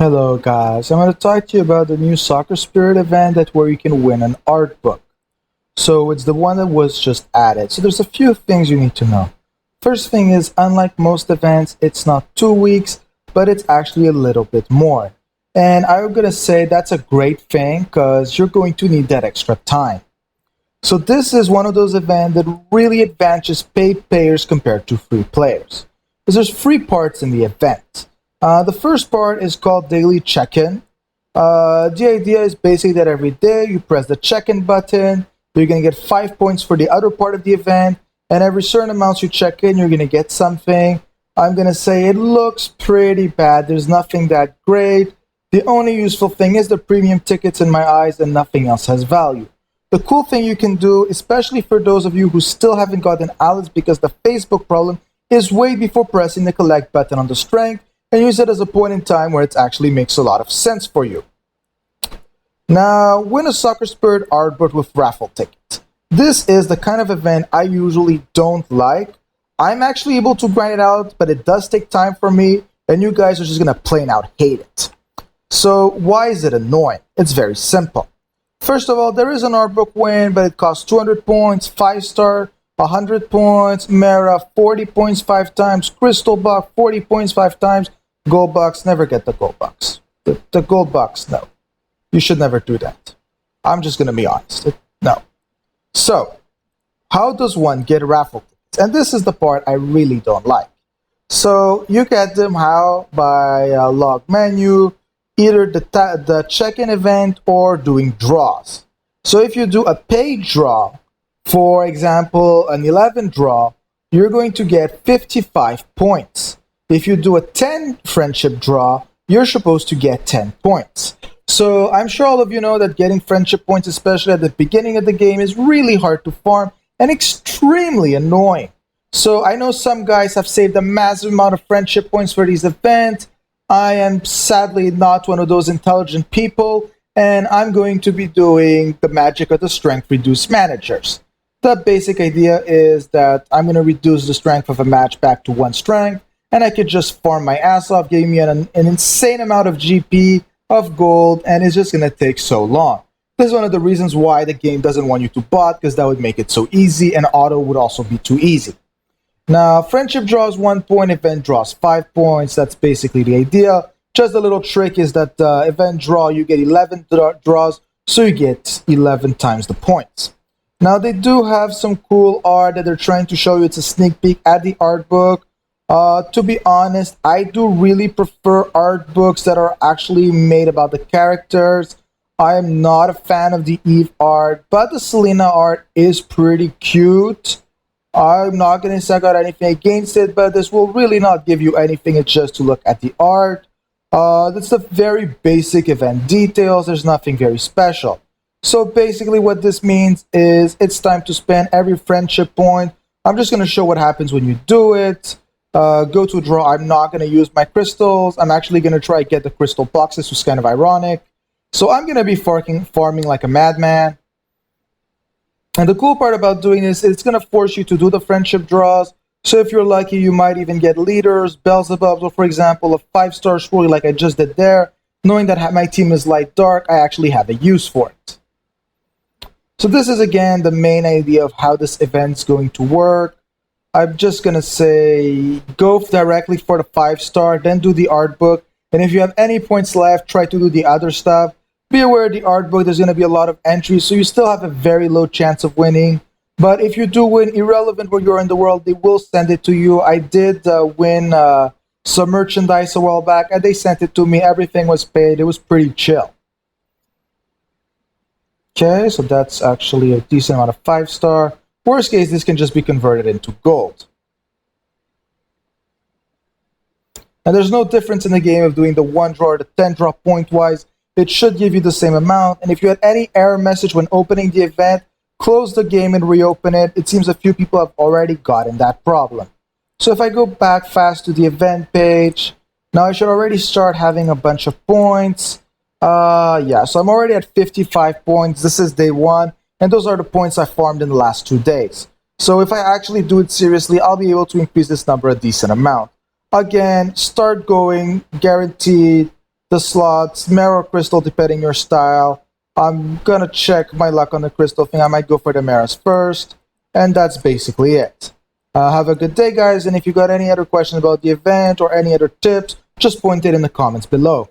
Hello guys, I'm going to talk to you about the new Soccer Spirit event where you can win an art book. So it's the one that was just added. So there's a few things you need to know. First thing is, unlike most events, it's not 2 weeks, but it's actually a little bit more. And I'm going to say that's a great thing because you're going to need that extra time. So this is one of those events that really advantages paid players compared to free players. Because there's three parts in the event. The first part is called daily check-in. The idea is basically that every day you press the check-in button, you're going to get 5 points for the other part of the event, and every certain amounts you check in, you're going to get something. I'm going to say it looks pretty bad. There's nothing that great. The only useful thing is the premium tickets in my eyes, and nothing else has value. The cool thing you can do, especially for those of you who still haven't gotten outlets because the Facebook problem, is wait before pressing the collect button on the strength and use it as a point in time where it actually makes a lot of sense for you. Now, win a Soccer Spirit art book with raffle tickets. This is the kind of event I usually don't like. I'm actually able to grind it out, but it does take time for me, and you guys are just going to plain out hate it. So why is it annoying? It's very simple. First of all, there is an art book win, but it costs 200 points, 5-star, 100 points, Mara, 40 points 5 times, Crystal Box, 40 points 5 times, Gold Box, never get the Gold Box. The Gold Box, no. You should never do that. I'm just going to be honest. No. So, how does one get raffle tickets? And this is the part I really don't like. So, you get them how? By a log menu, either the check-in event or doing draws. So, if you do a paid draw, for example, an 11 draw, you're going to get 55 points. If you do a 10 friendship draw, you're supposed to get 10 points. So I'm sure all of you know that getting friendship points, especially at the beginning of the game, is really hard to farm and extremely annoying. So I know some guys have saved a massive amount of friendship points for these events. I am sadly not one of those intelligent people, and I'm going to be doing the magic of the strength reduced managers. The basic idea is that I'm going to reduce the strength of a match back to 1 strength, and I could just farm my ass off, giving me an insane amount of GP, of gold, and it's just going to take so long. This is one of the reasons why the game doesn't want you to bot, because that would make it so easy, and auto would also be too easy. Now, friendship draws 1 point, event draws 5 points. That's basically the idea. Just a little trick is that the event draw, you get 11 draws, so you get 11 times the points. Now, they do have some cool art that they're trying to show you. It's a sneak peek at the art book. To be honest, I do really prefer art books that are actually made about the characters. I am not a fan of the Eve art, but the Selena art is pretty cute. I'm not going to say I got anything against it, but this will really not give you anything. It's just to look at the art. That's the very basic event details. There's nothing very special. So basically what this means is it's time to spend every friendship point. I'm just going to show what happens when you do it. Go to draw. I'm not going to use my crystals. I'm actually going to try to get the crystal boxes, which is kind of ironic. So I'm going to be farming like a madman. And the cool part about doing this, it's going to force you to do the friendship draws. So if you're lucky, you might even get leaders, Beelzebubs, or for example, a 5-star story like I just did there. Knowing that my team is light dark, I actually have a use for it. So this is again the main idea of how this event's going to work. I'm just going to say go directly for the 5-star, then do the art book. And if you have any points left, try to do the other stuff. Be aware of the art book, there's going to be a lot of entries, so you still have a very low chance of winning. But if you do win, irrelevant where you're in the world, they will send it to you. I did win some merchandise a while back, and they sent it to me. Everything was paid. It was pretty chill. Okay, so that's actually a decent amount of 5-star. Worst case, this can just be converted into gold. And there's no difference in the game of doing the 1 draw or the 10 draw point-wise. It should give you the same amount. And if you had any error message when opening the event, close the game and reopen it. It seems a few people have already gotten that problem. So if I go back fast to the event page, now I should already start having a bunch of points. Yeah, so I'm already at 55 points. This is day 1. And those are the points I farmed in the last 2 days. So if I actually do it seriously, I'll be able to increase this number a decent amount. Again, start going, guaranteed the slots, Marrow Crystal depending your style. I'm gonna check my luck on the crystal thing. I might go for the Maris first, and that's basically it. Have a good day, guys, and if you got any other questions about the event or any other tips, just point it in the comments below.